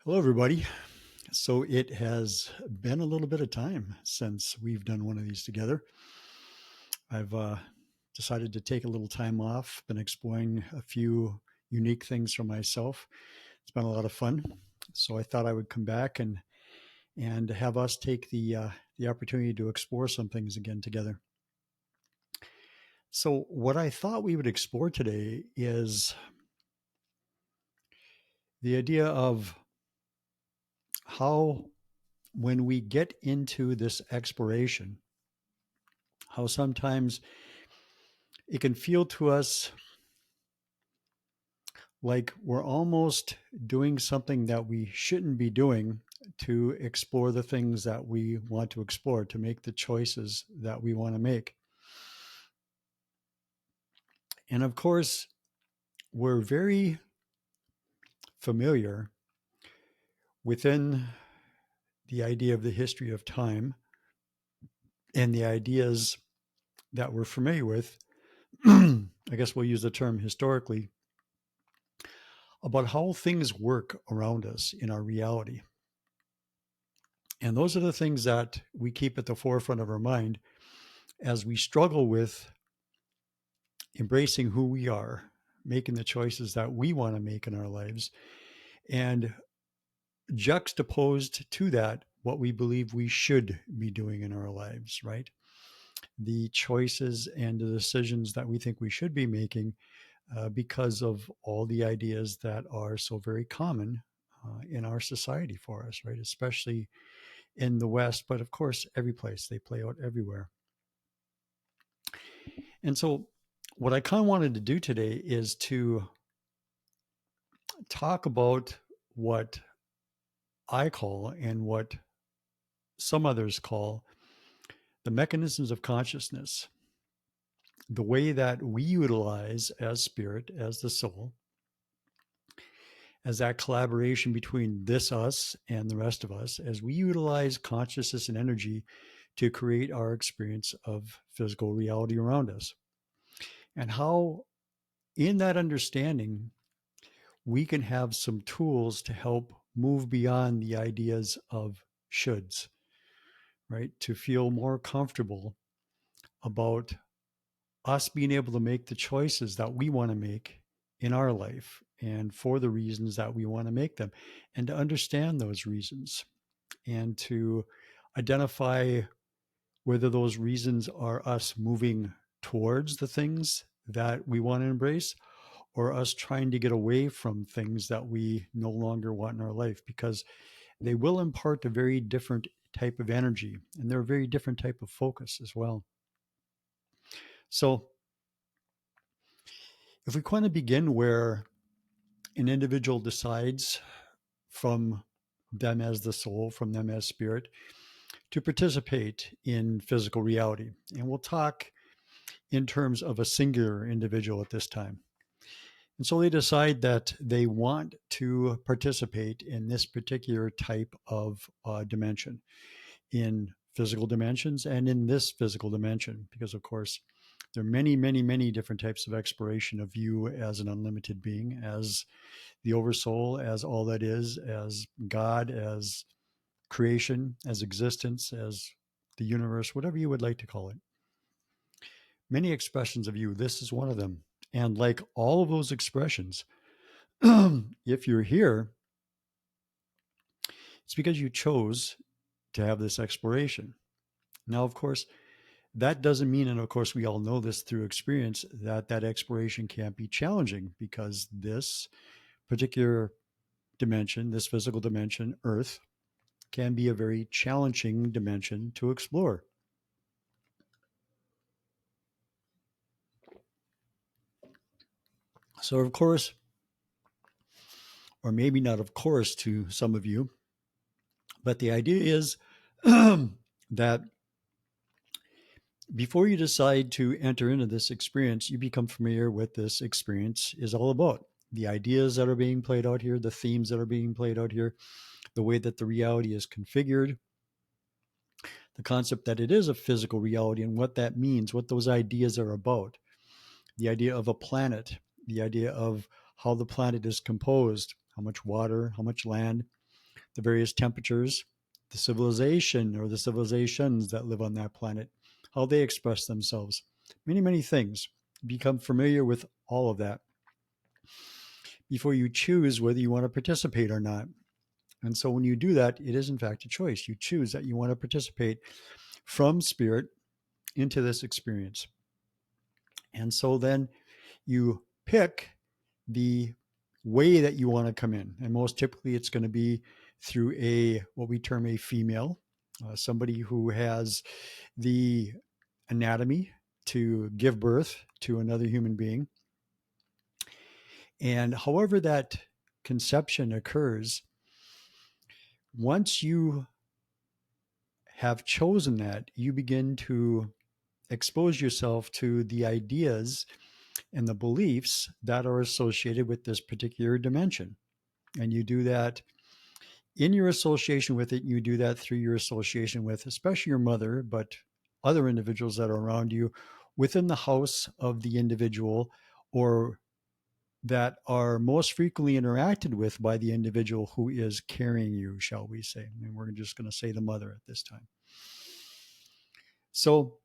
Hello, everybody. So it has been a little bit of time since we've done one of these together. I've decided to take a little time off, been exploring a few unique things for myself. It's been a lot of fun. So I thought I would come back and have us take the opportunity to explore some things again together. So what I thought we would explore today is the idea of how when we get into this exploration, how sometimes it can feel to us like we're almost doing something that we shouldn't be doing to explore the things that we want to explore, to make the choices that we want to make. And of course, we're very familiar within the idea of the history of time and the ideas that we're familiar with. I guess we'll use the term historically about how things work around us in our reality. And those are the things that we keep at the forefront of our mind as we struggle with embracing who we are, making the choices that we want to make in our lives, and juxtaposed to that, what we believe we should be doing in our lives, right? The choices and the decisions that we think we should be making because of all the ideas that are so very common in our society for us, right? Especially in the West, but of course, every place they play out everywhere. And so, what I kind of wanted to do today is to talk about what I call and what some others call the mechanisms of consciousness, the way that we utilize as spirit, as the soul, as that collaboration between this us and the rest of us, as we utilize consciousness and energy to create our experience of physical reality around us. And how, in that understanding, we can have some tools to help move beyond the ideas of shoulds, right? To feel more comfortable about us being able to make the choices that we want to make in our life and for the reasons that we want to make them, and to understand those reasons and to identify whether those reasons are us moving towards the things that we want to embrace or us trying to get away from things that we no longer want in our life, because they will impart a very different type of energy and they're a very different type of focus as well. So if we kind of begin where an individual decides from them as the soul, from them as spirit, to participate in physical reality. And we'll talk in terms of a singular individual at this time. And so they decide that they want to participate in this particular type of dimension, in physical dimensions and in this physical dimension, because of course, there are many, many, many different types of exploration of you as an unlimited being, as the oversoul, as all that is, as God, as creation, as existence, as the universe, whatever you would like to call it. Many expressions of you, this is one of them. And like all of those expressions, if you're here, it's because you chose to have this exploration. Now, of course, that doesn't mean, and of course, we all know this through experience, that that exploration can't be challenging, because this particular dimension, this physical dimension, Earth, can be a very challenging dimension to explore. So, of course, or maybe not of course to some of you, but the idea is that before you decide to enter into this experience, you become familiar with this experience is all about. The ideas that are being played out here, the themes that are being played out here, the way that the reality is configured, the concept that it is a physical reality and what that means, what those ideas are about, the idea of a planet, the idea of how the planet is composed, how much water, how much land, the various temperatures, the civilization or the civilizations that live on that planet, how they express themselves, many, many things. Become familiar with all of that before you choose whether you want to participate or not. And so when you do that, it is in fact a choice. You choose that you want to participate from spirit into this experience. And so then you pick the way that you want to come in. And most typically it's going to be through a what we term a female, somebody who has the anatomy to give birth to another human being. And however that conception occurs, once you have chosen that, you begin to expose yourself to the ideas and the beliefs that are associated with this particular dimension. And you do that in your association with it. You do that through your association with, especially your mother, but other individuals that are around you within the house of the individual, or that are most frequently interacted with by the individual who is carrying you, shall we say. And we're just going to say the mother at this time. So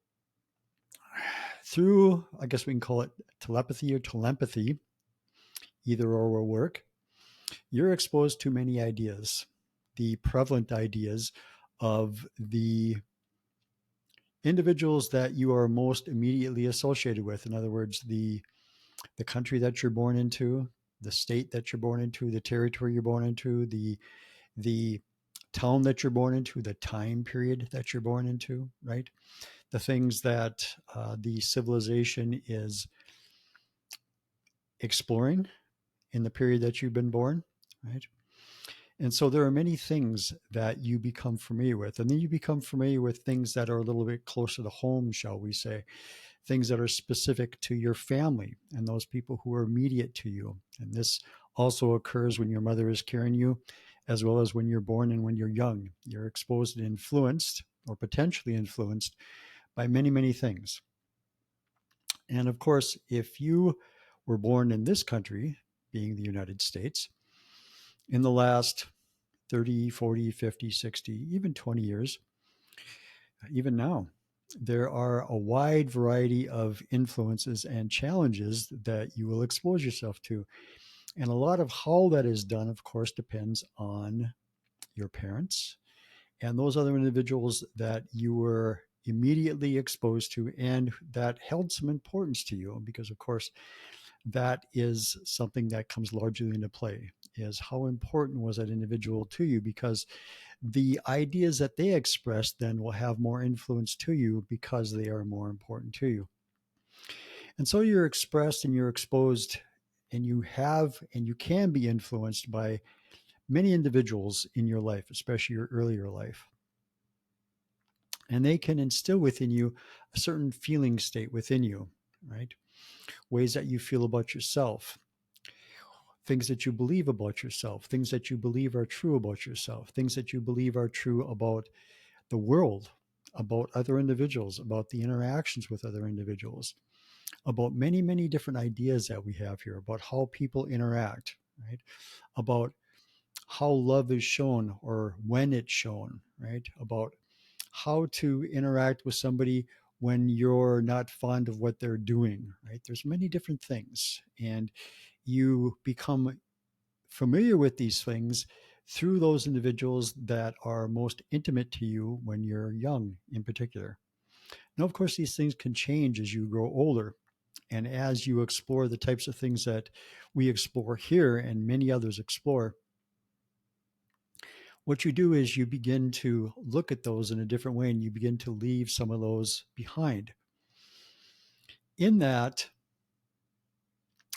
through, I guess we can call it telepathy or telepathy, either or will work, you're exposed to many ideas, the prevalent ideas of the individuals that you are most immediately associated with. In other words, the country that you're born into, the state that you're born into, the territory you're born into, the town that you're born into, the time period that you're born into, right? The things that the civilization is exploring in the period that you've been born, right? And so there are many things that you become familiar with. And then you become familiar with things that are a little bit closer to home, shall we say, things that are specific to your family and those people who are immediate to you. And this also occurs when your mother is carrying you, as well as when you're born and when you're young. You're exposed and influenced, or potentially influenced, by many, many things. And of course, if you were born in this country, being the United States, in the last 30, 40, 50, 60, even 20 years, even now, there are a wide variety of influences and challenges that you will expose yourself to. And a lot of how that is done, of course, depends on your parents and those other individuals that you were immediately exposed to and that held some importance to you. Because, of course, that is something that comes largely into play, is how important was that individual to you, because the ideas that they express then will have more influence to you because they are more important to you. And so you're expressed and you're exposed, and you have and you can be influenced by many individuals in your life, especially your earlier life. And they can instill within you a certain feeling state within you, right? Ways that you feel about yourself, things that you believe about yourself, things that you believe are true about yourself, things that you believe are true about the world, about other individuals, about the interactions with other individuals, about many, many different ideas that we have here about how people interact, right? About how love is shown or when it's shown, right? About how to interact with somebody when you're not fond of what they're doing, right? There's many different things, and you become familiar with these things through those individuals that are most intimate to you when you're young in particular. Now, of course, these things can change as you grow older and as you explore the types of things that we explore here and many others explore. What you do is you begin to look at those in a different way, and you begin to leave some of those behind. In that,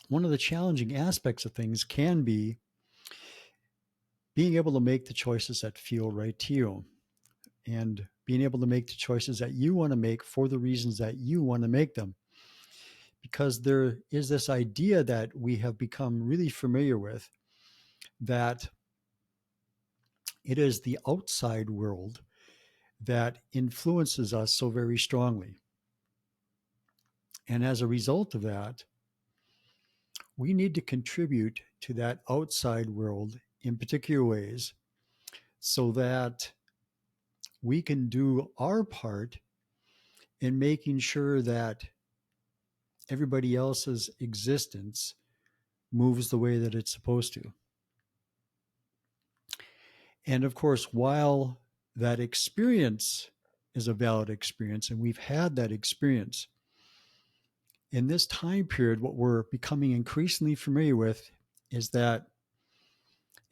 one of the challenging aspects of things can be being able to make the choices that feel right to you, and being able to make the choices that you want to make for the reasons that you want to make them. Because there is this idea that we have become really familiar with, that it is the outside world that influences us so very strongly. And as a result of that, we need to contribute to that outside world in particular ways so that we can do our part in making sure that everybody else's existence moves the way that it's supposed to. And of course, while that experience is a valid experience, and we've had that experience, in this time period, what we're becoming increasingly familiar with is that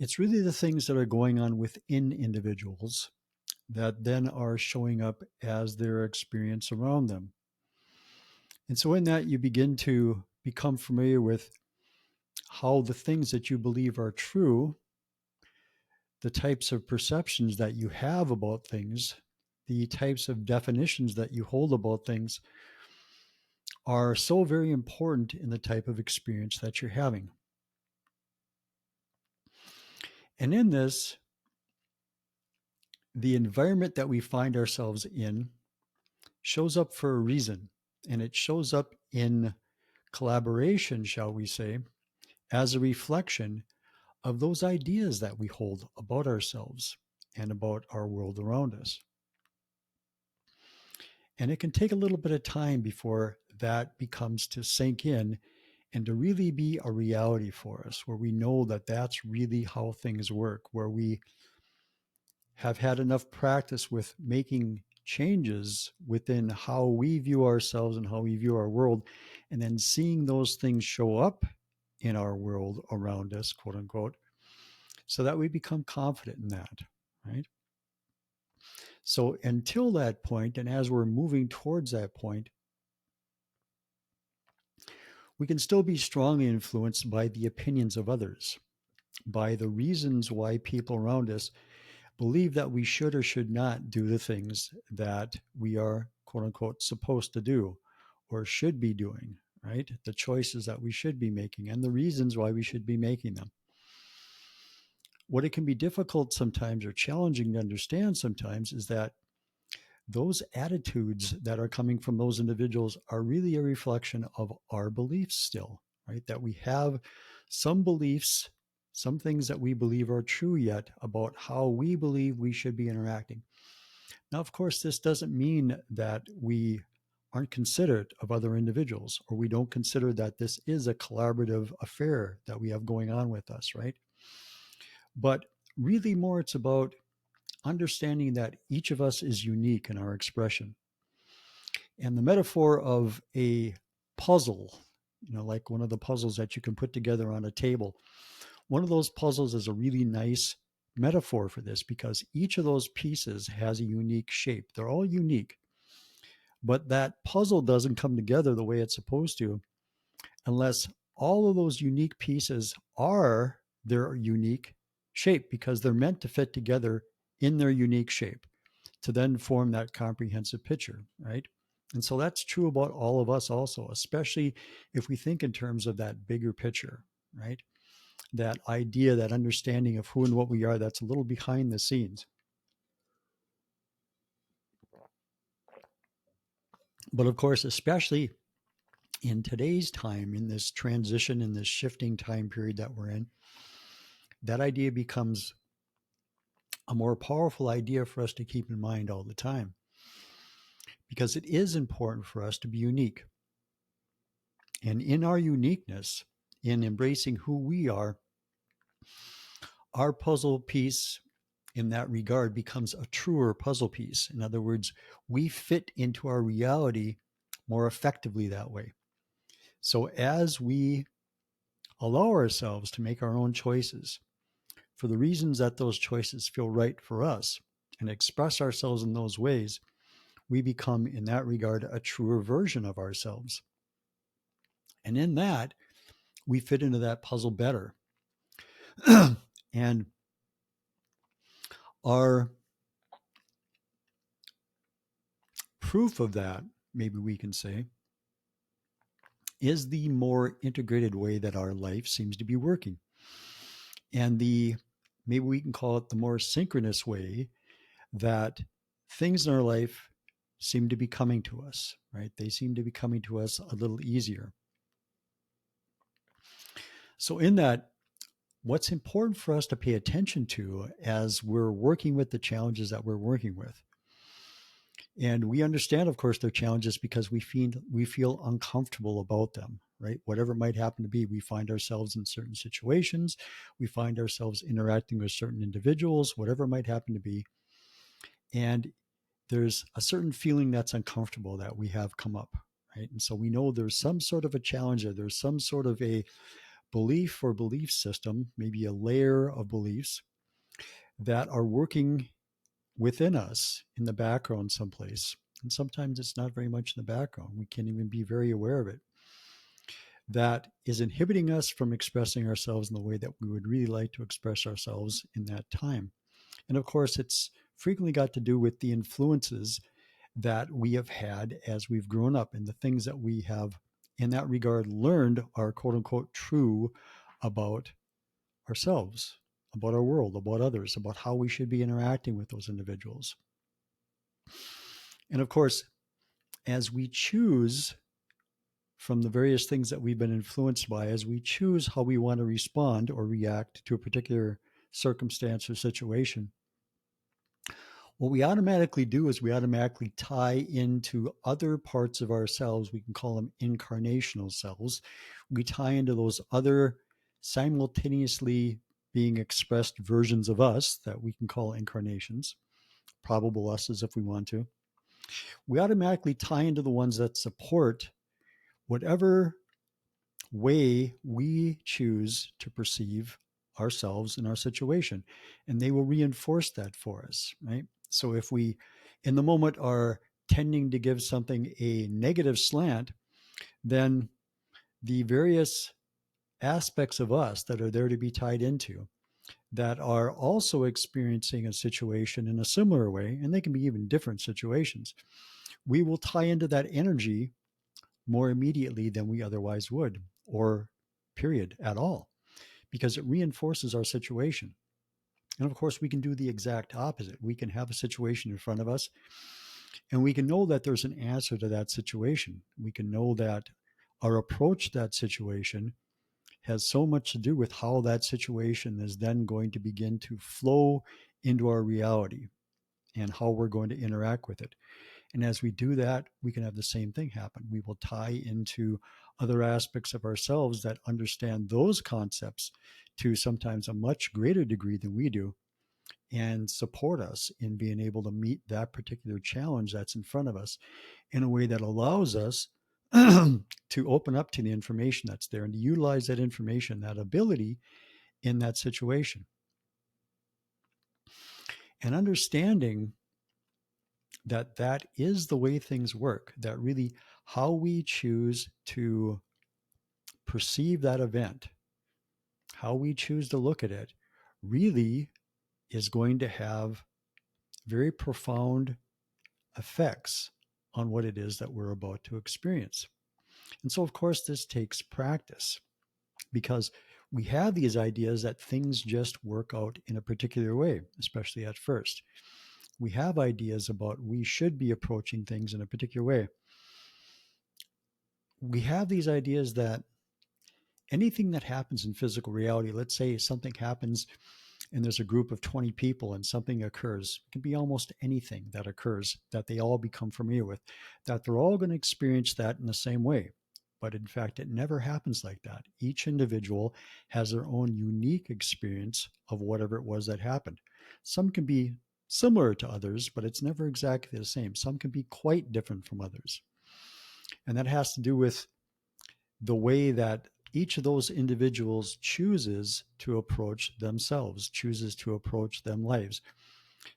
it's really the things that are going on within individuals that then are showing up as their experience around them. And so, in that, you begin to become familiar with how the things that you believe are true, the types of perceptions that you have about things, the types of definitions that you hold about things are so very important in the type of experience that you're having. And in this, the environment that we find ourselves in shows up for a reason. And it shows up in collaboration, shall we say, as a reflection of those ideas that we hold about ourselves and about our world around us. And it can take a little bit of time before that becomes to sink in and to really be a reality for us, where we know that that's really how things work, where we have had enough practice with making changes within how we view ourselves and how we view our world, and then seeing those things show up in our world around us, quote unquote, so that we become confident in that, right? So until that point, and as we're moving towards that point, we can still be strongly influenced by the opinions of others, by the reasons why people around us believe that we should or should not do the things that we are, quote unquote, supposed to do or should be doing, right? The choices that we should be making and the reasons why we should be making them. What it can be difficult sometimes or challenging to understand sometimes is that those attitudes that are coming from those individuals are really a reflection of our beliefs still, right? That we have some beliefs, some things that we believe are true yet about how we believe we should be interacting. Now, of course, this doesn't mean that we aren't considerate of other individuals or we don't consider that this is a collaborative affair that we have going on with us, right? But really more it's about understanding that each of us is unique in our expression. And the metaphor of a puzzle, like one of the puzzles that you can put together on a table, one of those puzzles is a really nice metaphor for this because each of those pieces has a unique shape. They're all unique, but that puzzle doesn't come together the way it's supposed to unless all of those unique pieces are their unique shape because they're meant to fit together in their unique shape to then form that comprehensive picture, right? And so that's true about all of us also, especially if we think in terms of that bigger picture, right? That idea, that understanding of who and what we are, that's a little behind the scenes. But of course, especially in today's time, in this transition, in this shifting time period that we're in, that idea becomes a more powerful idea for us to keep in mind all the time because it is important for us to be unique. And in our uniqueness, in embracing who we are, our puzzle piece in that regard becomes a truer puzzle piece. In other words, we fit into our reality more effectively that way. So as we allow ourselves to make our own choices for the reasons that those choices feel right for us and express ourselves in those ways, we become, in that regard, a truer version of ourselves. And in that, we fit into that puzzle better. And our proof of that, maybe we can say, is the more integrated way that our life seems to be working. And maybe we can call it the more synchronous way that things in our life seem to be coming to us, right? They seem to be coming to us a little easier. So in that, what's important for us to pay attention to as we're working with the challenges that we're working with. And we understand, of course, their challenges because we feel uncomfortable about them, right? Whatever it might happen to be, we find ourselves in certain situations, we find ourselves interacting with certain individuals, whatever it might happen to be. And there's a certain feeling that's uncomfortable that we have come up, right? And so we know there's some sort of a challenge, or there's some sort of a belief or belief system, maybe a layer of beliefs that are working within us in the background someplace. And sometimes it's not very much in the background. We can't even be very aware of it. That is inhibiting us from expressing ourselves in the way that we would really like to express ourselves in that time. And of course, it's frequently got to do with the influences that we have had as we've grown up, and the things that we have in that regard learned are quote unquote true about ourselves, about our world, about others, about how we should be interacting with those individuals. And of course, as we choose from the various things that we've been influenced by, as we choose how we want to respond or react to a particular circumstance or situation, what we automatically do is we automatically tie into other parts of ourselves. We can call them incarnational selves. We tie into those other simultaneously being expressed versions of us that we can call incarnations, probable us's if we want to. We automatically tie into the ones that support whatever way we choose to perceive ourselves in our situation. And they will reinforce that for us, right? So if we, in the moment, are tending to give something a negative slant, then the various aspects of us that are there to be tied into that are also experiencing a situation in a similar way, and they can be even different situations, we will tie into that energy more immediately than we otherwise would, or period at all, because it reinforces our situation. And of course, we can do the exact opposite. We can have a situation in front of us, and we can know that there's an answer to that situation. We can know that our approach to that situation has so much to do with how that situation is then going to begin to flow into our reality and how we're going to interact with it. And as we do that, we can have the same thing happen. We will tie into other aspects of ourselves that understand those concepts to sometimes a much greater degree than we do, and support us in being able to meet that particular challenge that's in front of us in a way that allows us to open up to the information that's there and to utilize that information, that ability in that situation. And understanding that that is the way things work, that really how we choose to perceive that event, how we choose to look at it, really is going to have very profound effects on what it is that we're about to experience. And so, of course, this takes practice, because we have these ideas that things just work out in a particular way, especially at first. We have ideas about we should be approaching things in a particular way. We have these ideas that anything that happens in physical reality, let's say something happens and there's a group of 20 people and something occurs, it can be almost anything that occurs that they all become familiar with, that they're all going to experience that in the same way. But in fact, it never happens like that. Each individual has their own unique experience of whatever it was that happened. Some can be similar to others, but it's never exactly the same. Some can be quite different from others. And that has to do with the way that each of those individuals chooses to approach themselves, chooses to approach them lives,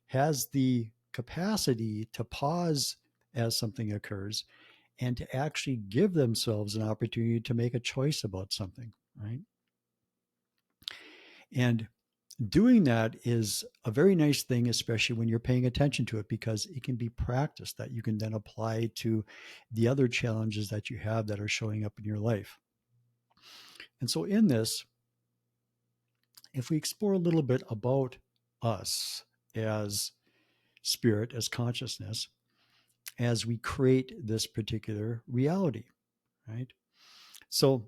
has the capacity to pause as something occurs and to actually give themselves an opportunity to make a choice about something, right? And doing that is a very nice thing, especially when you're paying attention to it, because it can be practice that you can then apply to the other challenges that you have that are showing up in your life. And so in this, if we explore a little bit about us as spirit, as consciousness, as we create this particular reality, right? So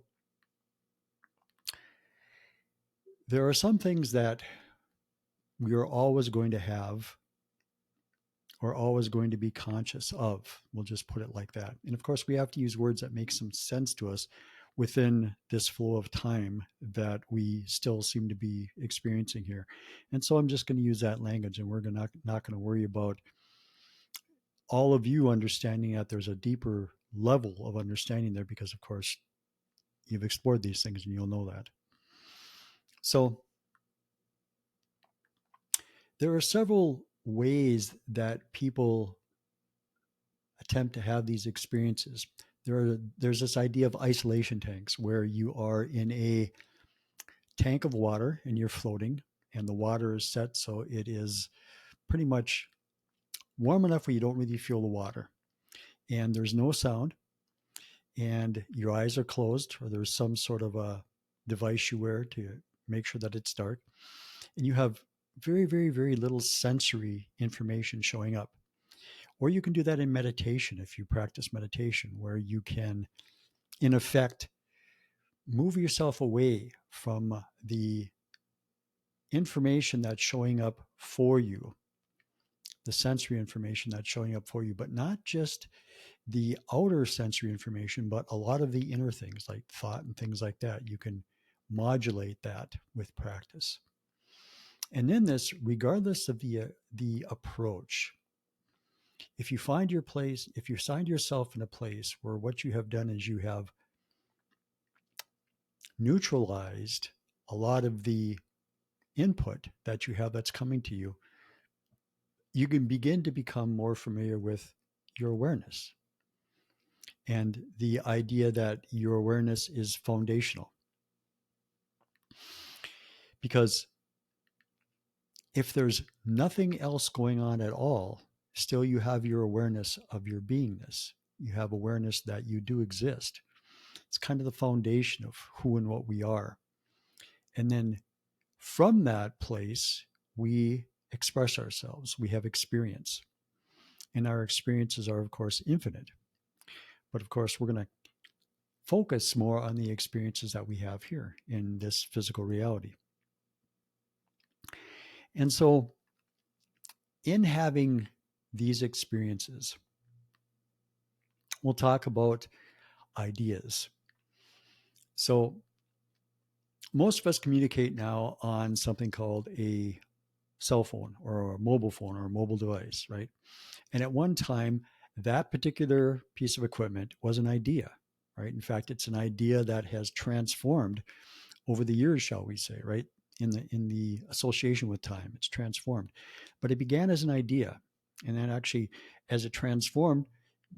There are some things that we are always going to have or always going to be conscious of. We'll just put it like that. And of course, we have to use words that make some sense to us within this flow of time that we still seem to be experiencing here. And so I'm just going to use that language, and we're not going to worry about all of you understanding that there's a deeper level of understanding there because, of course, you've explored these things and you'll know that. So there are several ways that people attempt to have these experiences. There's this idea of isolation tanks where you are in a tank of water and you're floating, and the water is set so it is pretty much warm enough where you don't really feel the water. And there's no sound, and your eyes are closed, or there's some sort of a device you wear to make sure that it's dark. And you have very, very, very little sensory information showing up. Or you can do that in meditation if you practice meditation, where you can, in effect, move yourself away from the information that's showing up for you, the sensory information that's showing up for you, but not just the outer sensory information, but a lot of the inner things like thought and things like that. You can modulate that with practice. And in this, regardless of the approach, if you find your place, if you find yourself in a place where what you have done is you have neutralized a lot of the input that you have that's coming to you, you can begin to become more familiar with your awareness and the idea that your awareness is foundational. Because if there's nothing else going on at all, still you have your awareness of your beingness. You have awareness that you do exist. It's kind of the foundation of who and what we are. And then from that place, we express ourselves. We have experience. And our experiences are, of course, infinite. But of course, we're going to focus more on the experiences that we have here in this physical reality. And so, in having these experiences, we'll talk about ideas. So, most of us communicate now on something called a cell phone or a mobile phone or a mobile device, right? And at one time, that particular piece of equipment was an idea, right? In fact, it's an idea that has transformed over the years, shall we say, right? In the association with time, it's transformed. But it began as an idea. And then actually, as it transformed,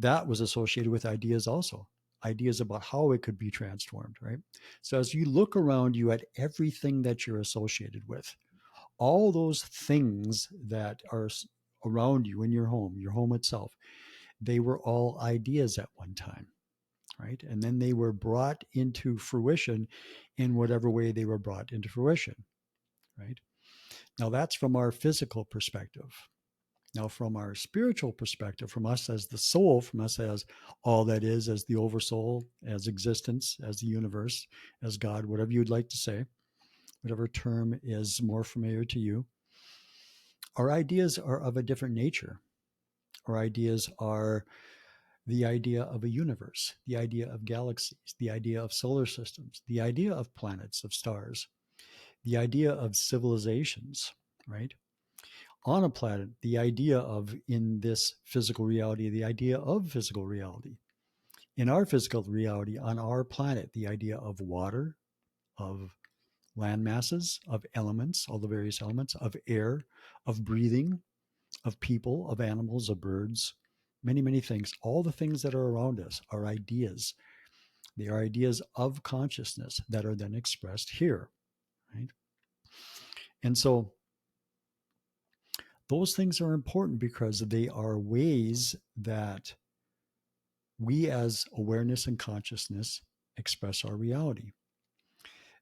that was associated with ideas also, ideas about how it could be transformed, right? So as you look around you at everything that you're associated with, all those things that are around you in your home itself, they were all ideas at one time, right? And then they were brought into fruition in whatever way they were brought into fruition, right? Now that's from our physical perspective. Now, from our spiritual perspective, from us as the soul, from us as all that is, as the oversoul, as existence, as the universe, as God, whatever you'd like to say, whatever term is more familiar to you, our ideas are of a different nature. Our ideas are the idea of a universe, the idea of galaxies, the idea of solar systems, the idea of planets, of stars, the idea of civilizations, right? On a planet, the idea of, in this physical reality, the idea of physical reality. In our physical reality, on our planet, the idea of water, of land masses, of elements, all the various elements, of air, of breathing, of people, of animals, of birds, many, many things. All the things that are around us are ideas. They are ideas of consciousness that are then expressed here, right? And so those things are important because they are ways that we as awareness and consciousness express our reality.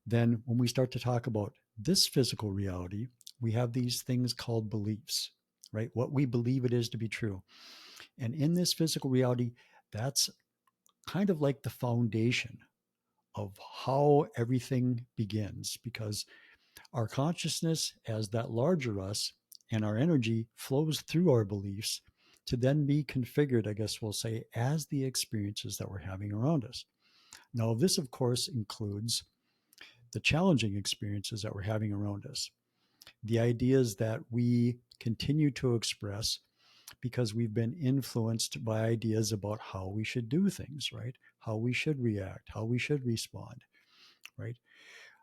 Then when we start to talk about this physical reality, we have these things called beliefs, right? What we believe it is to be true. And in this physical reality, that's kind of like the foundation of how everything begins, because Our consciousness, as that larger us, and our energy flows through our beliefs to then be configured, I guess we'll say, as the experiences that we're having around us. Now, this, of course, includes the challenging experiences that we're having around us, the ideas that we continue to express because we've been influenced by ideas about how we should do things, right? How we should react, how we should respond, right?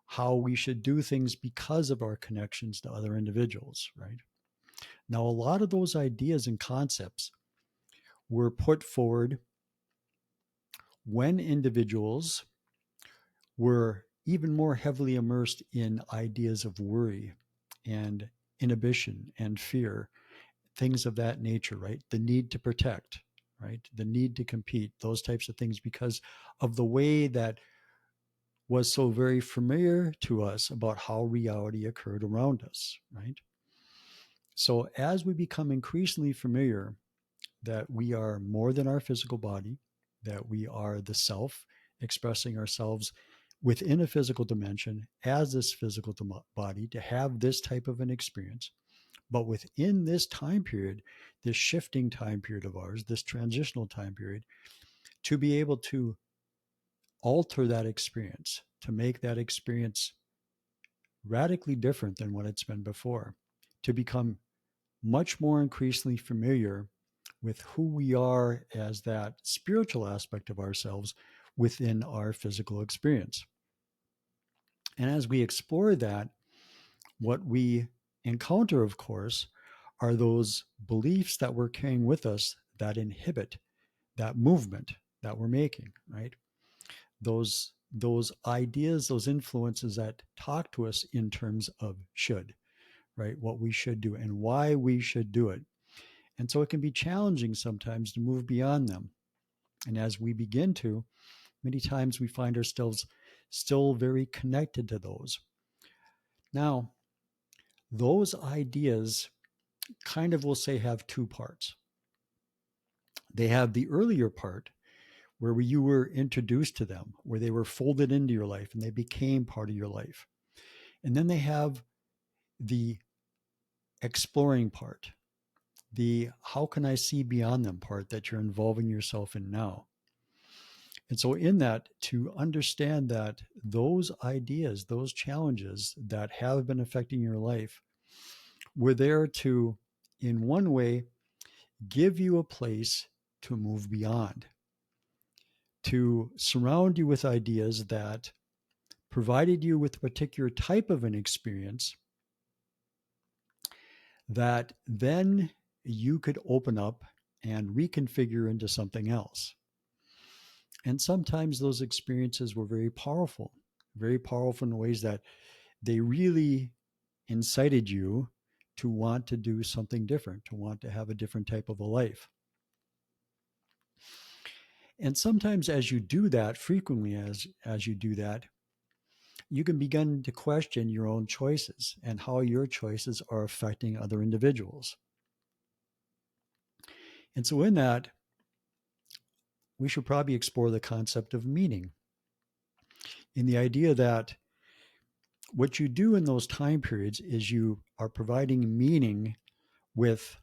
How we should do things because of our connections to other individuals, right? Now, a lot of those ideas and concepts were put forward when individuals were even more heavily immersed in ideas of worry and inhibition and fear, things of that nature, right? The need to protect, right? The need to compete, those types of things, because of the way that was so very familiar to us about how reality occurred around us, right? So as we become increasingly familiar that we are more than our physical body, that we are the self expressing ourselves within a physical dimension as this physical body to have this type of an experience. But within this time period, this shifting time period of ours, this transitional time period, to be able to alter that experience, to make that experience radically different than what it's been before, to become much more increasingly familiar with who we are as that spiritual aspect of ourselves within our physical experience. And as we explore that, what we encounter, of course, are those beliefs that we're carrying with us that inhibit that movement that we're making, right? Those ideas, those influences that talk to us in terms of should, right? What we should do and why we should do it. And so it can be challenging sometimes to move beyond them. And as we begin to, many times we find ourselves still very connected to those. Now, those ideas kind of, we'll say, have two parts. They have the earlier part where you were introduced to them, where they were folded into your life and they became part of your life. And then they have the exploring part, the how can I see beyond them part that you're involving yourself in now. And so, in that, to understand that those ideas, those challenges that have been affecting your life, were there to, in one way, give you a place to move beyond, to surround you with ideas that provided you with a particular type of an experience that then you could open up and reconfigure into something else. And sometimes those experiences were very powerful in ways that they really incited you to want to do something different, to want to have a different type of a life. And sometimes as you do that, frequently as you do that, you can begin to question your own choices and how your choices are affecting other individuals. And so in that, we should probably explore the concept of meaning, in the idea that what you do in those time periods is you are providing meaning with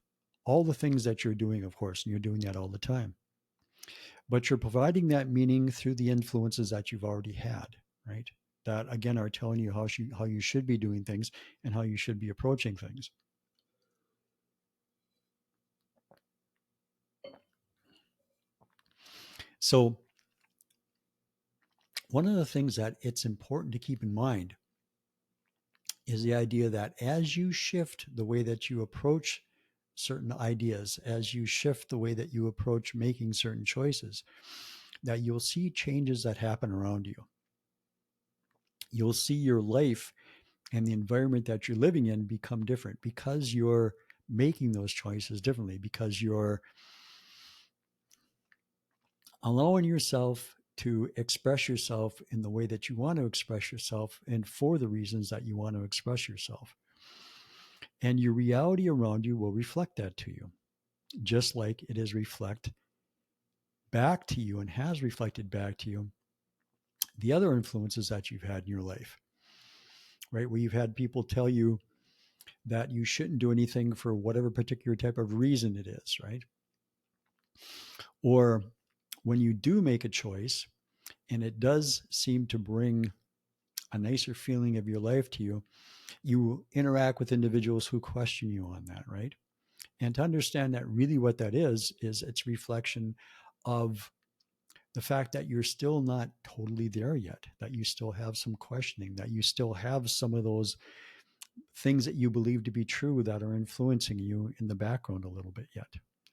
all the things that you're doing, of course, and you're doing that all the time. But you're providing that meaning through the influences that you've already had, right? That again are telling you how you should be doing things and how you should be approaching things. So one of the things that it's important to keep in mind is the idea that as you shift the way that you approach certain ideas, as you shift the way that you approach making certain choices, that you'll see changes that happen around you. You'll see your life and the environment that you're living in become different because you're making those choices differently, because you're allowing yourself to express yourself in the way that you want to express yourself and for the reasons that you want to express yourself. And your reality around you will reflect that to you, just like it is reflect back to you and has reflected back to you the other influences that you've had in your life. right? Where you've had people tell you that you shouldn't do anything for whatever particular type of reason it is, right? Or when you do make a choice and it does seem to bring a nicer feeling of your life to you, you interact with individuals who question you on that, right? And to understand that really what that is it's reflection of the fact that you're still not totally there yet, that you still have some questioning, that you still have some of those things that you believe to be true that are influencing you in the background a little bit yet,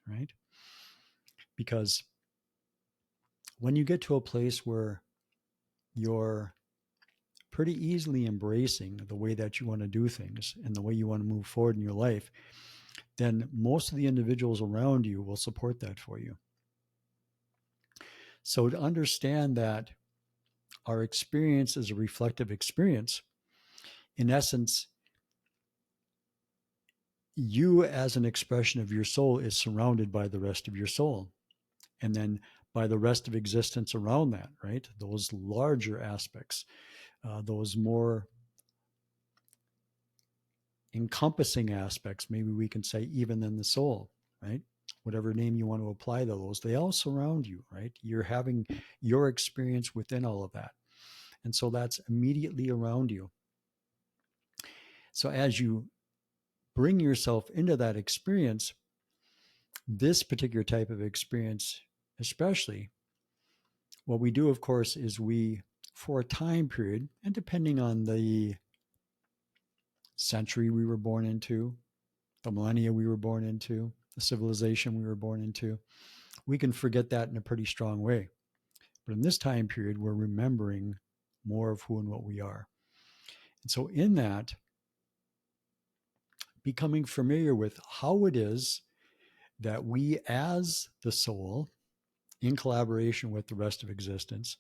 right? Because when you get to a place where you're pretty easily embracing the way that you want to do things and the way you want to move forward in your life, then most of the individuals around you will support that for you. So to understand that our experience is a reflective experience, in essence, you as an expression of your soul is surrounded by the rest of your soul. And then by the rest of existence around that, right? Those larger aspects, those more encompassing aspects, maybe we can say even than the soul, right? Whatever name you want to apply to those, they all surround you, right? You're having your experience within all of that. And so that's immediately around you. So as you bring yourself into that experience, this particular type of experience, especially, what we do, of course, is we, for a time period, and depending on the century we were born into, the millennia we were born into, the civilization we were born into, we can forget that in a pretty strong way. But in this time period, we're remembering more of who and what we are. And so, in that, becoming familiar with how it is that we, as the soul, in collaboration with the rest of existence,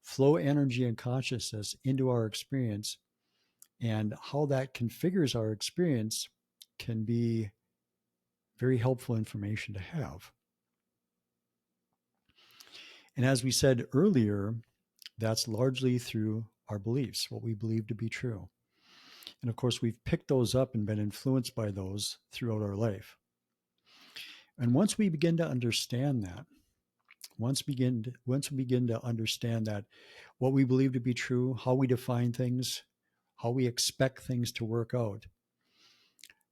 flow energy and consciousness into our experience, and how that configures our experience can be very helpful information to have. And as we said earlier, that's largely through our beliefs, what we believe to be true. And of course, we've picked those up and been influenced by those throughout our life. And once we begin to understand that, once we begin to understand that what we believe to be true, how we define things, how we expect things to work out,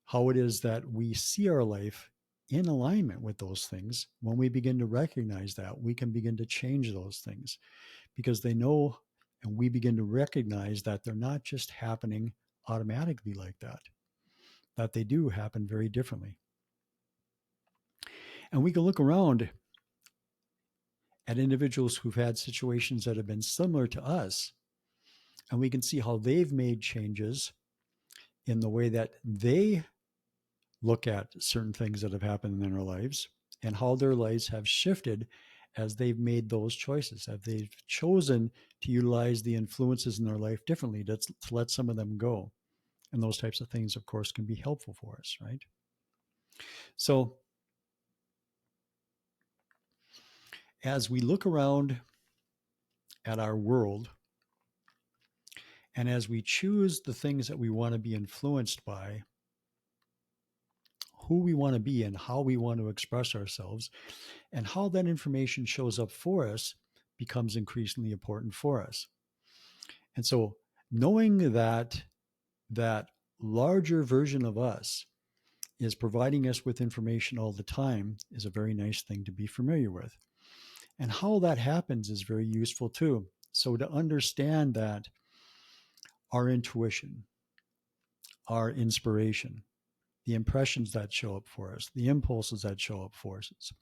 how it is that we see our life in alignment with those things, when we begin to recognize that, we can begin to change those things because they know, and we begin to recognize that they're not just happening automatically like that, that they do happen very differently. And we can look around at individuals who've had situations that have been similar to us, and we can see how they've made changes in the way that they look at certain things that have happened in their lives and how their lives have shifted as they've made those choices, as they've chosen to utilize the influences in their life differently, to let some of them go. And those types of things, of course, can be helpful for us, right? So as we look around at our world, and as we choose the things that we want to be influenced by, who we want to be and how we want to express ourselves, and how that information shows up for us becomes increasingly important for us. And so knowing that that larger version of us is providing us with information all the time is a very nice thing to be familiar with. And how that happens is very useful too. So to understand that our intuition, our inspiration, the impressions that show up for us, the impulses that show up for us,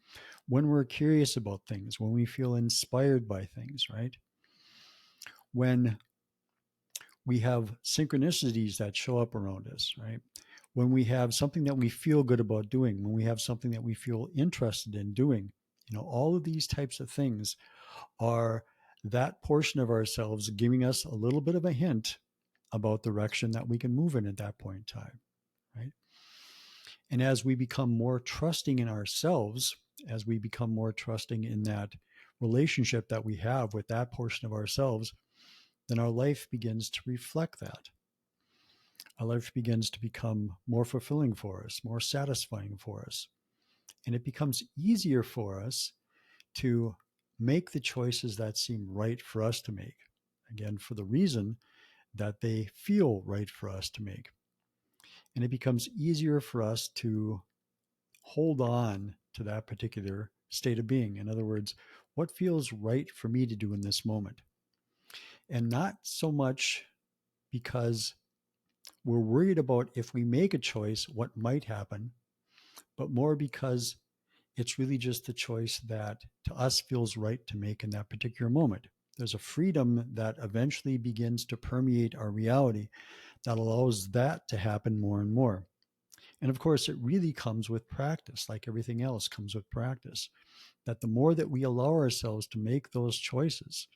when we're curious about things, when we feel inspired by things, right? When we have synchronicities that show up around us, right? When we have something that we feel good about doing, when we have something that we feel interested in doing, all of these types of things are that portion of ourselves giving us a little bit of a hint about the direction that we can move in at that point in time, right? And as we become more trusting in ourselves, as we become more trusting in that relationship that we have with that portion of ourselves, then our life begins to reflect that. our life begins to become more fulfilling for us, more satisfying for us. And it becomes easier for us to make the choices that seem right for us to make. Again, for the reason that they feel right for us to make. And it becomes easier for us to hold on to that particular state of being. In other words, what feels right for me to do in this moment? And not so much because we're worried about if we make a choice, what might happen, but more because it's really just the choice that to us feels right to make in that particular moment. There's a freedom that eventually begins to permeate our reality that allows that to happen more and more. And of course, it really comes with practice, like everything else comes with practice. That the more that we allow ourselves to make those choices,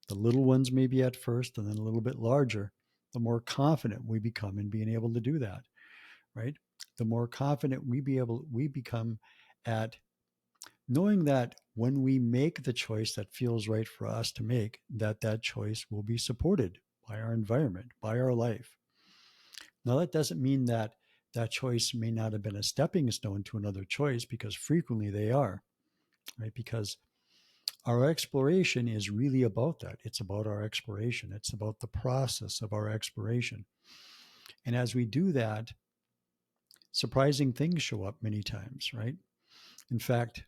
the little ones maybe at first and then a little bit larger, the more confident we become in being able to do that, right? The more confident we become at knowing that when we make the choice that feels right for us to make, that that choice will be supported by our environment, by our life. Now, that doesn't mean that that choice may not have been a stepping stone to another choice, because frequently they are, right? Because our exploration is really about that. It's about our exploration. It's about the process of our exploration. And as we do that, surprising things show up many times, right? In fact,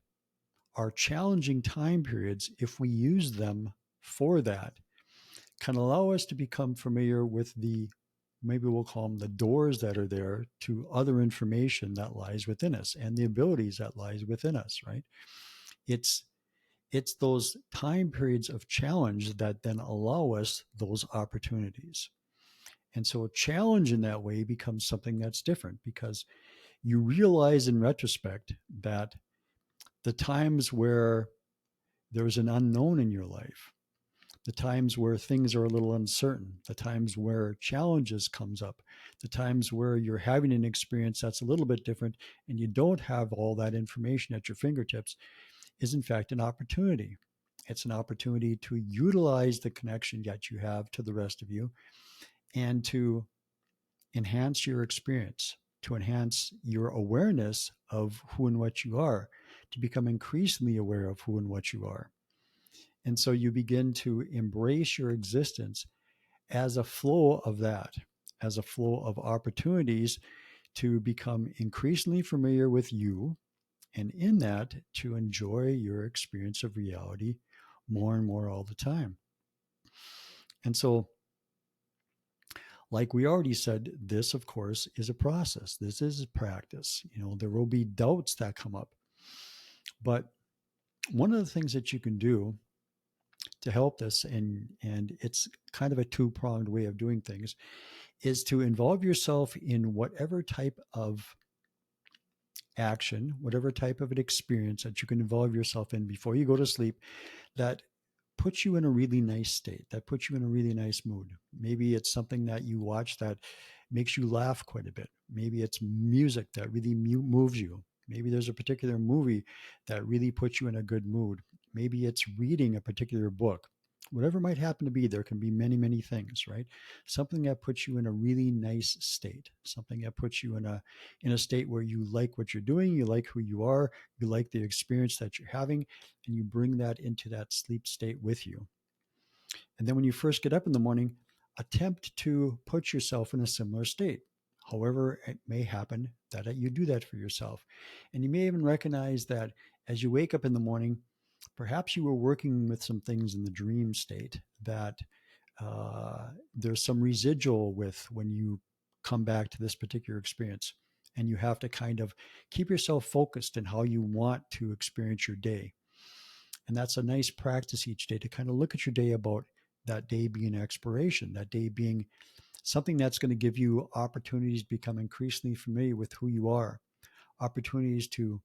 our challenging time periods, if we use them for that, can allow us to become familiar with the, maybe we'll call them the doors that are there to other information that lies within us and the abilities that lies within us, right? It's it's those time periods of challenge that then allow us those opportunities. And so a challenge in that way becomes something that's different, because you realize in retrospect that the times where there's an unknown in your life, the times where things are a little uncertain, the times where challenges comes up, the times where you're having an experience that's a little bit different and you don't have all that information at your fingertips, is in fact an opportunity. It's an opportunity to utilize the connection that you have to the rest of you and to enhance your experience, to enhance your awareness of who and what you are, to become increasingly aware of who and what you are. And so you begin to embrace your existence as a flow of that, as a flow of opportunities to become increasingly familiar with you, and in that, to enjoy your experience of reality more and more all the time. And so, like we already said, this, of course, is a process. This is a practice. There will be doubts that come up. But one of the things that you can do to help this, and it's kind of a two-pronged way of doing things, is to involve yourself in whatever type of action, whatever type of an experience that you can involve yourself in before you go to sleep, that puts you in a really nice state, that puts you in a really nice mood. Maybe it's something that you watch that makes you laugh quite a bit. Maybe it's music that really moves you. Maybe there's a particular movie that really puts you in a good mood. Maybe it's reading a particular book. Whatever might happen to be, there can be many, many things, right? Something that puts you in a really nice state, something that puts you in a state where you like what you're doing, you like who you are, you like the experience that you're having, and you bring that into that sleep state with you. And then when you first get up in the morning, attempt to put yourself in a similar state. However, it may happen that you do that for yourself. And you may even recognize that as you wake up in the morning, perhaps you were working with some things in the dream state that there's some residual with when you come back to this particular experience. And you have to kind of keep yourself focused in how you want to experience your day. And that's a nice practice each day to kind of look at your day about that day being exploration, that day being something that's going to give you opportunities to become increasingly familiar with who you are, opportunities to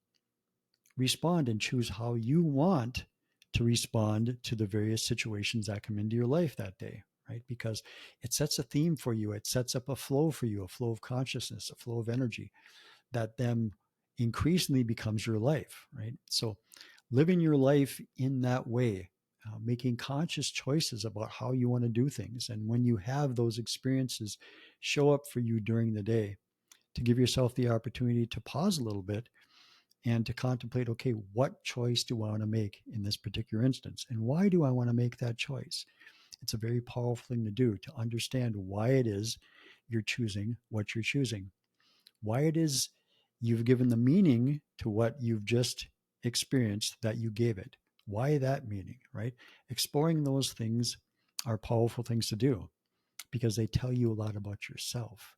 respond and choose how you want to respond to the various situations that come into your life that day, right? Because it sets a theme for you. It sets up a flow for you, a flow of consciousness, a flow of energy that then increasingly becomes your life, right? So living your life in that way, making conscious choices about how you want to do things. And when you have those experiences, show up for you during the day, to give yourself the opportunity to pause a little bit and to contemplate, okay, what choice do I want to make in this particular instance? And why do I want to make that choice? It's a very powerful thing to do, to understand why it is you're choosing what you're choosing, why it is you've given the meaning to what you've just experienced that you gave it. Why that meaning, right? Exploring those things are powerful things to do because they tell you a lot about yourself,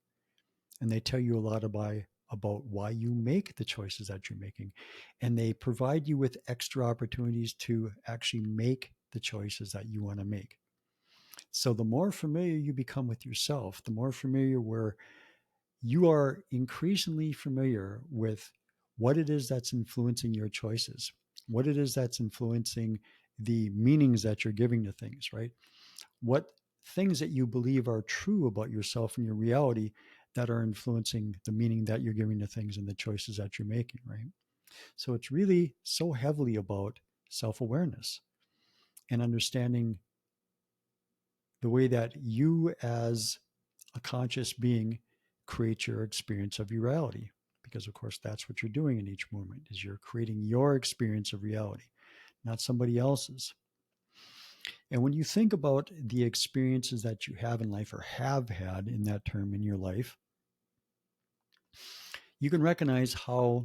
and they tell you a lot about why you make the choices that you're making. And they provide you with extra opportunities to actually make the choices that you want to make. So the more familiar you become with yourself, the more familiar where you are increasingly familiar with what it is that's influencing your choices, what it is that's influencing the meanings that you're giving to things, right? What things that you believe are true about yourself and your reality that are influencing the meaning that you're giving to things and the choices that you're making, right? So it's really so heavily about self awareness and understanding the way that you, as a conscious being, create your experience of your reality. Because, of course, that's what you're doing in each moment, is you're creating your experience of reality, not somebody else's. And when you think about the experiences that you have in life or have had in that term in your life, you can recognize how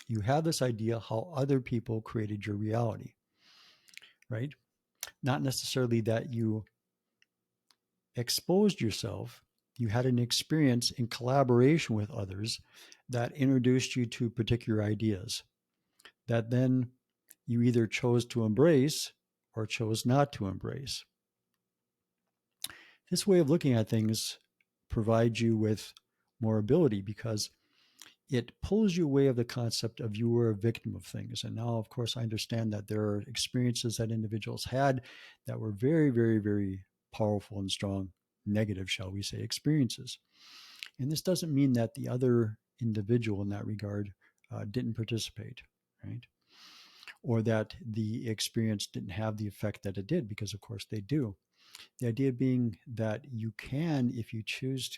you have this idea how other people created your reality, right? Not necessarily that you exposed yourself, you had an experience in collaboration with others that introduced you to particular ideas that then you either chose to embrace or chose not to embrace. This way of looking at things provides you with more ability because it pulls you away of the concept of you were a victim of things. And now, of course, I understand that there are experiences that individuals had that were very, very, very powerful and strong, negative, shall we say, experiences. And this doesn't mean that the other individual in that regard didn't participate, right? Or that the experience didn't have the effect that it did, because of course they do. The idea being that you can, if you choose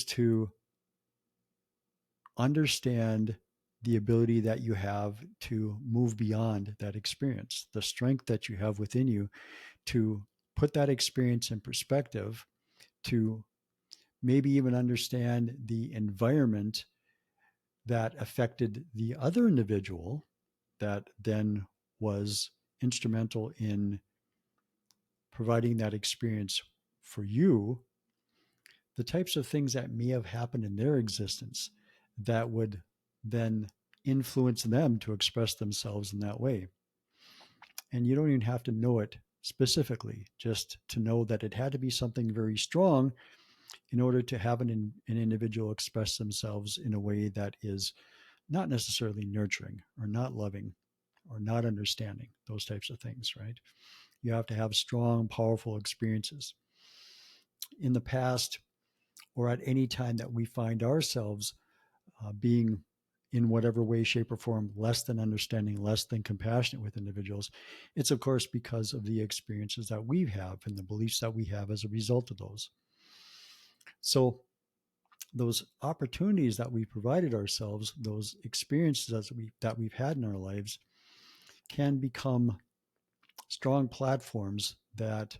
to understand the ability that you have to move beyond that experience, the strength that you have within you to put that experience in perspective, to maybe even understand the environment that affected the other individual that then was instrumental in providing that experience for you, the types of things that may have happened in their existence that would then influence them to express themselves in that way. And you don't even have to know it specifically, just to know that it had to be something very strong in order to have an individual express themselves in a way that is not necessarily nurturing or not loving or not understanding, those types of things, right? You have to have strong, powerful experiences. In the past, or at any time that we find ourselves being in whatever way, shape, or form less than understanding, less than compassionate with individuals, it's of course because of the experiences that we have and the beliefs that we have as a result of those. So those opportunities that we provided ourselves, those experiences that we've had in our lives, can become strong platforms that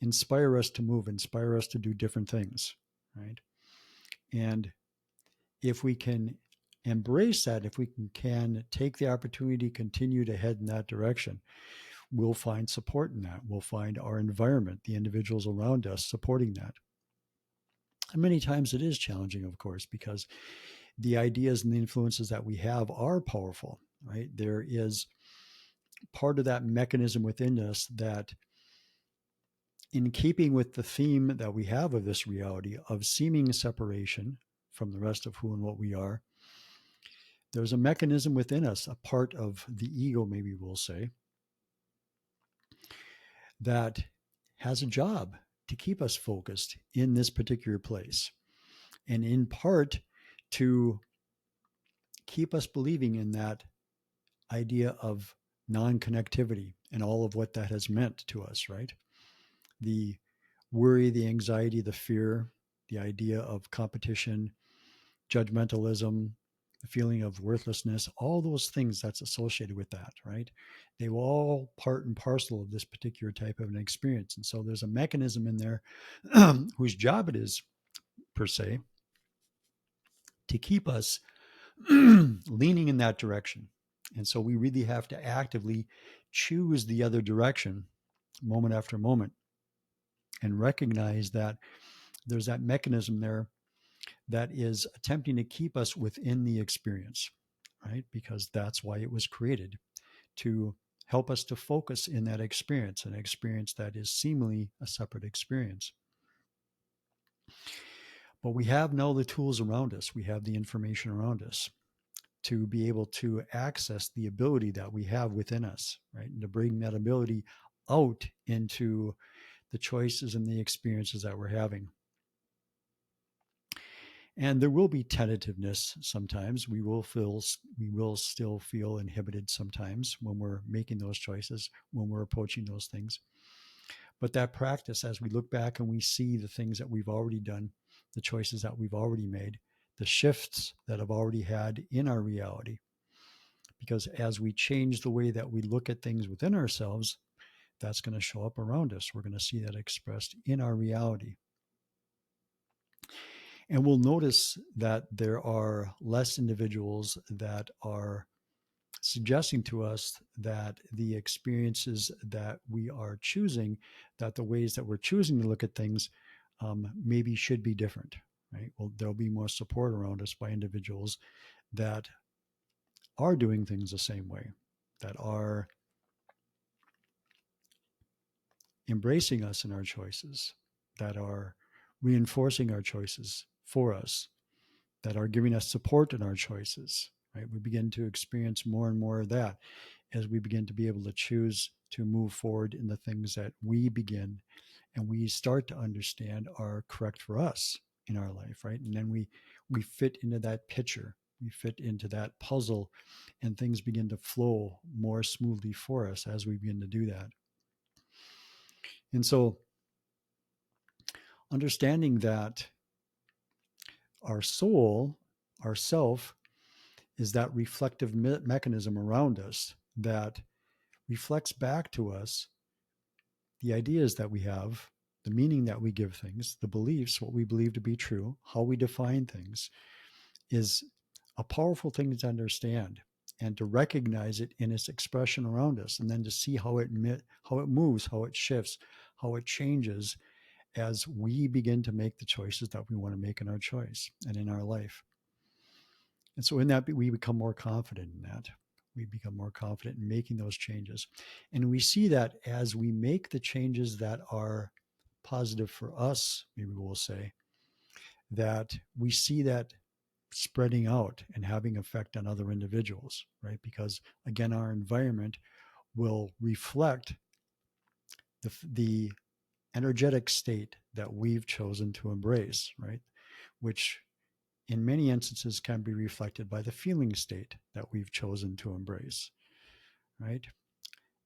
inspire us to move, inspire us to do different things, right? And if we can embrace that, if we can take the opportunity to continue to head in that direction, we'll find support in that. We'll find our environment, the individuals around us supporting that. And many times it is challenging, of course, because the ideas and the influences that we have are powerful, right? There is part of that mechanism within us that, in keeping with the theme that we have of this reality of seeming separation from the rest of who and what we are, there's a mechanism within us, a part of the ego, maybe we'll say, that has a job to keep us focused in this particular place. And in part to keep us believing in that idea of non-connectivity and all of what that has meant to us, right? The worry, the anxiety, the fear, the idea of competition, judgmentalism, the feeling of worthlessness, all those things that's associated with that, right? They were all part and parcel of this particular type of an experience. And so there's a mechanism in there whose job it is, per se, to keep us leaning in that direction. And so we really have to actively choose the other direction moment after moment and recognize that there's that mechanism there that is attempting to keep us within the experience, right? Because that's why it was created, to help us to focus in that experience, an experience that is seemingly a separate experience. But we have now the tools around us, we have the information around us to be able to access the ability that we have within us, right? And to bring that ability out into the choices and the experiences that we're having. And there will be tentativeness sometimes. We will still feel inhibited sometimes when we're making those choices, when we're approaching those things. But that practice, as we look back and we see the things that we've already done, the choices that we've already made, the shifts that have already had in our reality, because as we change the way that we look at things within ourselves, that's going to show up around us. We're going to see that expressed in our reality. And we'll notice that there are less individuals that are suggesting to us that the experiences that we are choosing, that the ways that we're choosing to look at things, maybe should be different, right? Well, there'll be more support around us by individuals that are doing things the same way, that are embracing us in our choices, that are reinforcing our choices for us, that are giving us support in our choices, right? We begin to experience more and more of that as we begin to be able to choose to move forward in the things that we begin and we start to understand are correct for us in our life, right? And then we fit into that picture, we fit into that puzzle, and things begin to flow more smoothly for us as we begin to do that. And so understanding that our soul, our self, is that reflective mechanism around us that reflects back to us the ideas that we have, the meaning that we give things, the beliefs, what we believe to be true, how we define things, is a powerful thing to understand and to recognize it in its expression around us, and then to see how it moves, how it shifts, how it changes as we begin to make the choices that we want to make in our choice and in our life. And so in that, we become more confident in that. We become more confident in making those changes. And we see that as we make the changes that are positive for us, maybe we'll say, that we see that spreading out and having effect on other individuals, right? Because again, our environment will reflect the energetic state that we've chosen to embrace, right? Which in many instances can be reflected by the feeling state that we've chosen to embrace, right?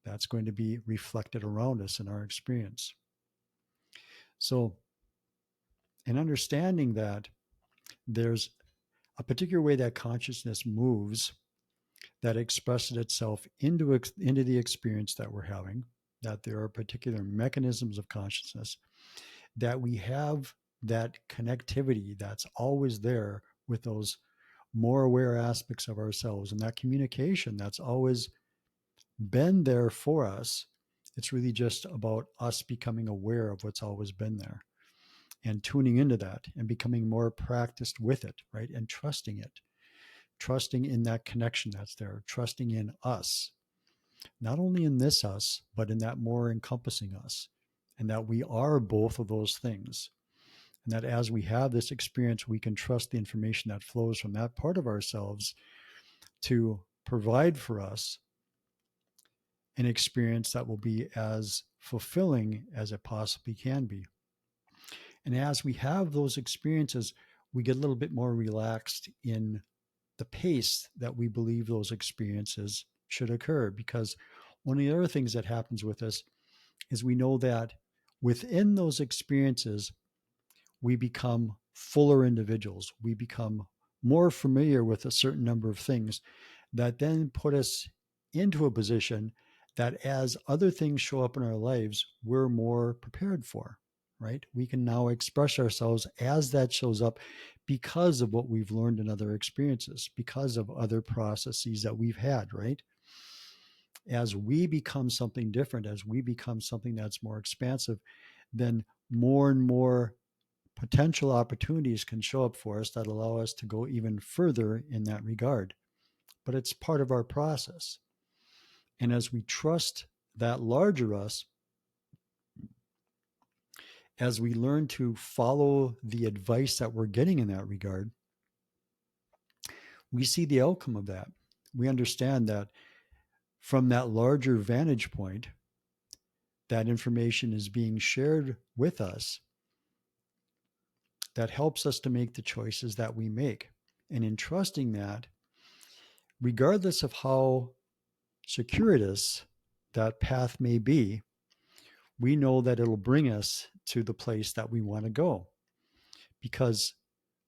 That's going to be reflected around us in our experience. So, in understanding that there's a particular way that consciousness moves that expresses itself into the experience that we're having, that there are particular mechanisms of consciousness, that we have that connectivity that's always there with those more aware aspects of ourselves, and that communication that's always been there for us. It's really just about us becoming aware of what's always been there and tuning into that and becoming more practiced with it, right? And trusting it, trusting in that connection that's there, trusting in us, not only in this us, but in that more encompassing us, and that we are both of those things. And that as we have this experience, we can trust the information that flows from that part of ourselves to provide for us an experience that will be as fulfilling as it possibly can be. And as we have those experiences, we get a little bit more relaxed in the pace that we believe those experiences should occur. Because one of the other things that happens with us is we know that Within those experiences, we become fuller individuals. We become more familiar with a certain number of things that then put us into a position that as other things show up in our lives, we're more prepared for, right? We can now express ourselves as that shows up because of what we've learned in other experiences, because of other processes that we've had, right? As we become something different, as we become something that's more expansive, then more and more potential opportunities can show up for us that allow us to go even further in that regard. But it's part of our process. And as we trust that larger us, as we learn to follow the advice that we're getting in that regard, we see the outcome of that. We understand that from that larger vantage point, that information is being shared with us that helps us to make the choices that we make. And in trusting that, regardless of how circuitous that path may be, we know that it'll bring us to the place that we want to go. Because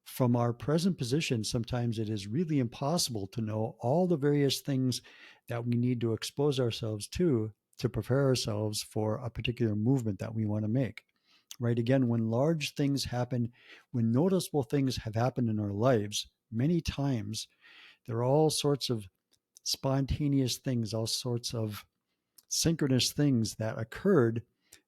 from our present position, sometimes it is really impossible to know all the various things that we need to expose ourselves to prepare ourselves for a particular movement that we want to make. Right? Again, when large things happen, when noticeable things have happened in our lives, many times there are all sorts of spontaneous things, all sorts of synchronous things that occurred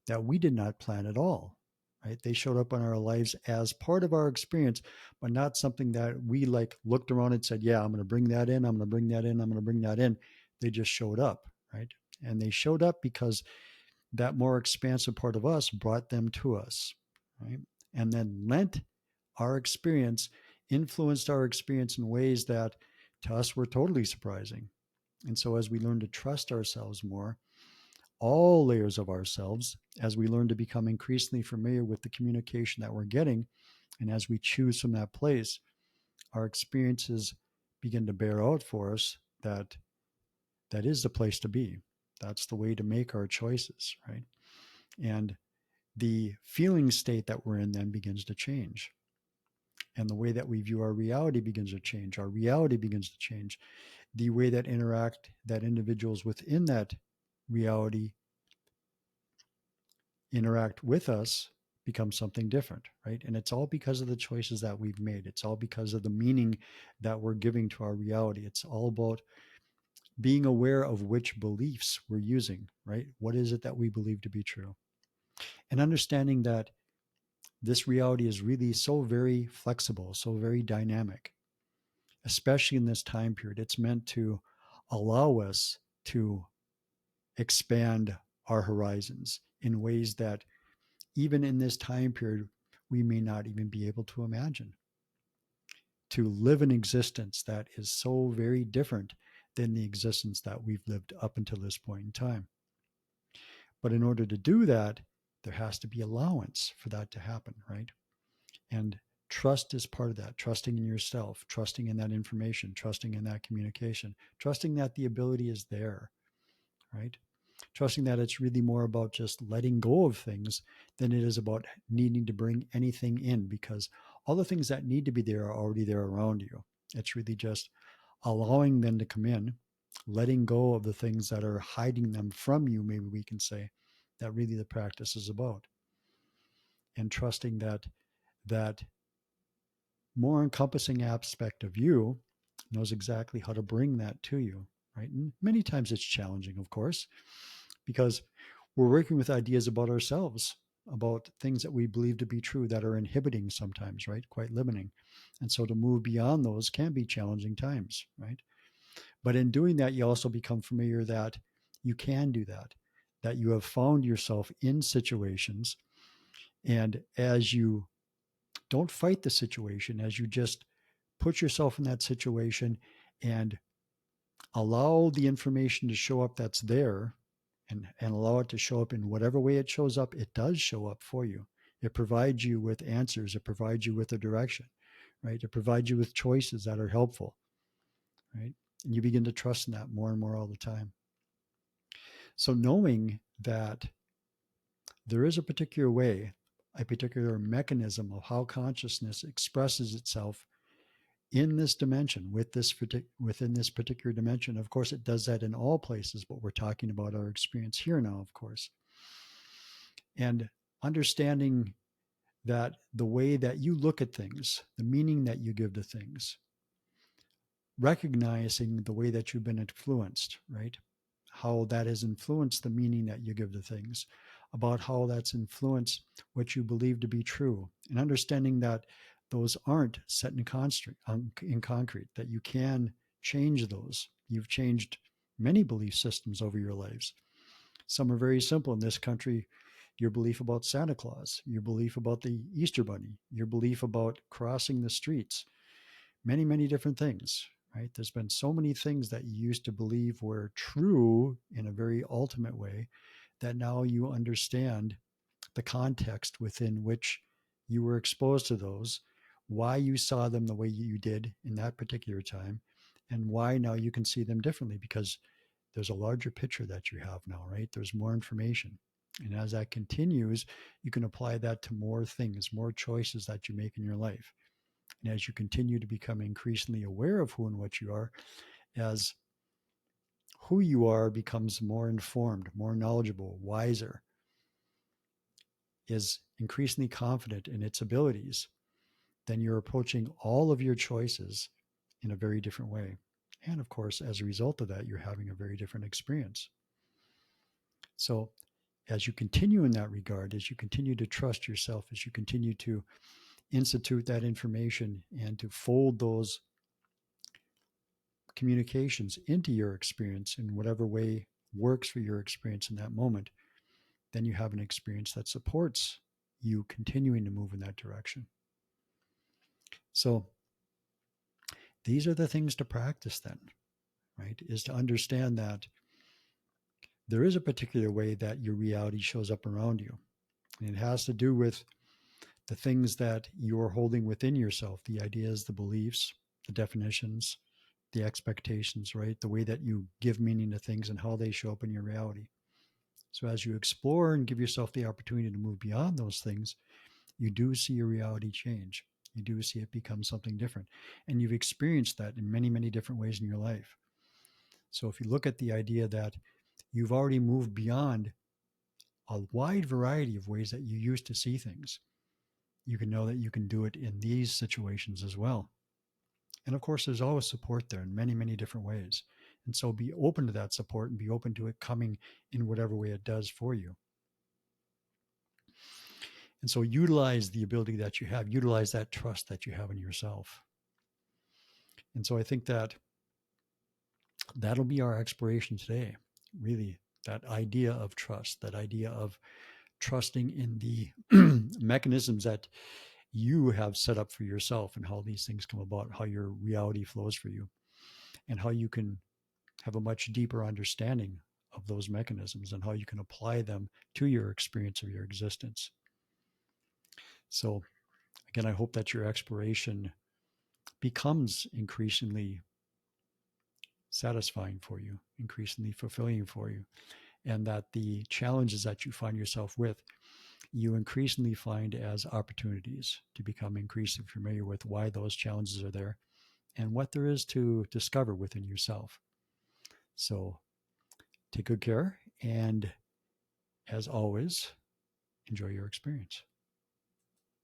that we did not plan at all. Right? They showed up in our lives as part of our experience, but not something that we like looked around and said, yeah, I'm going to bring that in. I'm going to bring that in. I'm going to bring that in. They just showed up. Right? And they showed up because that more expansive part of us brought them to us. Right? And then lent our experience, influenced our experience in ways that to us were totally surprising. And so as we learn to trust ourselves more, all layers of ourselves, as we learn to become increasingly familiar with the communication that we're getting, and as we choose from that place, our experiences begin to bear out for us that that is the place to be. That's the way to make our choices, right? And the feeling state that we're in then begins to change. And the way that we view our reality begins to change. Our reality begins to change. The way that that individuals within that reality interact with us becomes something different, right? And it's all because of the choices that we've made. It's all because of the meaning that we're giving to our reality. It's all about being aware of which beliefs we're using, right? What is it that we believe to be true? And understanding that this reality is really so very flexible, so very dynamic, especially in this time period. It's meant to allow us to expand our horizons in ways that even in this time period, we may not even be able to imagine. To live an existence that is so very different than the existence that we've lived up until this point in time. But in order to do that, there has to be allowance for that to happen, right? And trust is part of that. Trusting in yourself, trusting in that information, trusting in that communication, trusting that the ability is there, right? Trusting that it's really more about just letting go of things than it is about needing to bring anything in, because all the things that need to be there are already there around you. It's really just allowing them to come in, letting go of the things that are hiding them from you, maybe we can say, that really the practice is about. And trusting that that more encompassing aspect of you knows exactly how to bring that to you, right? And many times it's challenging, of course, because we're working with ideas about ourselves, about things that we believe to be true that are inhibiting sometimes, right? Quite limiting. And so to move beyond those can be challenging times, right? But in doing that, you also become familiar that you can do that, that you have found yourself in situations. And as you don't fight the situation, as you just put yourself in that situation and allow the information to show up that's there, and allow it to show up in whatever way it shows up, it does show up for you. It provides you with answers. It provides you with a direction, right? It provides you with choices that are helpful, right? And you begin to trust in that more and more all the time. So knowing that there is a particular way, a particular mechanism of how consciousness expresses itself in this dimension, within this particular dimension. Of course, it does that in all places, but we're talking about our experience here now, of course. And understanding that the way that you look at things, the meaning that you give to things, recognizing the way that you've been influenced, right? How that has influenced the meaning that you give to things, about how that's influenced what you believe to be true, and understanding that those aren't set in concrete, that you can change those. You've changed many belief systems over your lives. Some are very simple in this country. Your belief about Santa Claus, your belief about the Easter Bunny, your belief about crossing the streets, many, many different things, right? There's been so many things that you used to believe were true in a very ultimate way that now you understand the context within which you were exposed to those, why you saw them the way you did in that particular time, and why now you can see them differently because there's a larger picture that you have now, right? There's more information. And as that continues, you can apply that to more things, more choices that you make in your life. And as you continue to become increasingly aware of who and what you are, as who you are becomes more informed, more knowledgeable, wiser, is increasingly confident in its abilities, then you're approaching all of your choices in a very different way. And of course, as a result of that, you're having a very different experience. So, as you continue in that regard, as you continue to trust yourself, as you continue to institute that information and to fold those communications into your experience in whatever way works for your experience in that moment, then you have an experience that supports you continuing to move in that direction. So these are the things to practice then, right? Is to understand that there is a particular way that your reality shows up around you. And it has to do with the things that you're holding within yourself, the ideas, the beliefs, the definitions, the expectations, right? The way that you give meaning to things and how they show up in your reality. So as you explore and give yourself the opportunity to move beyond those things, you do see your reality change. You do see it become something different. And you've experienced that in many, many different ways in your life. So if you look at the idea that you've already moved beyond a wide variety of ways that you used to see things, you can know that you can do it in these situations as well. And of course, there's always support there in many, many different ways. And so be open to that support and be open to it coming in whatever way it does for you. And so utilize the ability that you have, utilize that trust that you have in yourself. And so I think that that'll be our exploration today, really, that idea of trust, that idea of trusting in the mechanisms that you have set up for yourself and how these things come about, how your reality flows for you, and how you can have a much deeper understanding of those mechanisms and how you can apply them to your experience of your existence. So, again, I hope that your exploration becomes increasingly satisfying for you, increasingly fulfilling for you, and that the challenges that you find yourself with, you increasingly find as opportunities to become increasingly familiar with why those challenges are there and what there is to discover within yourself. So take good care, and as always, enjoy your experience.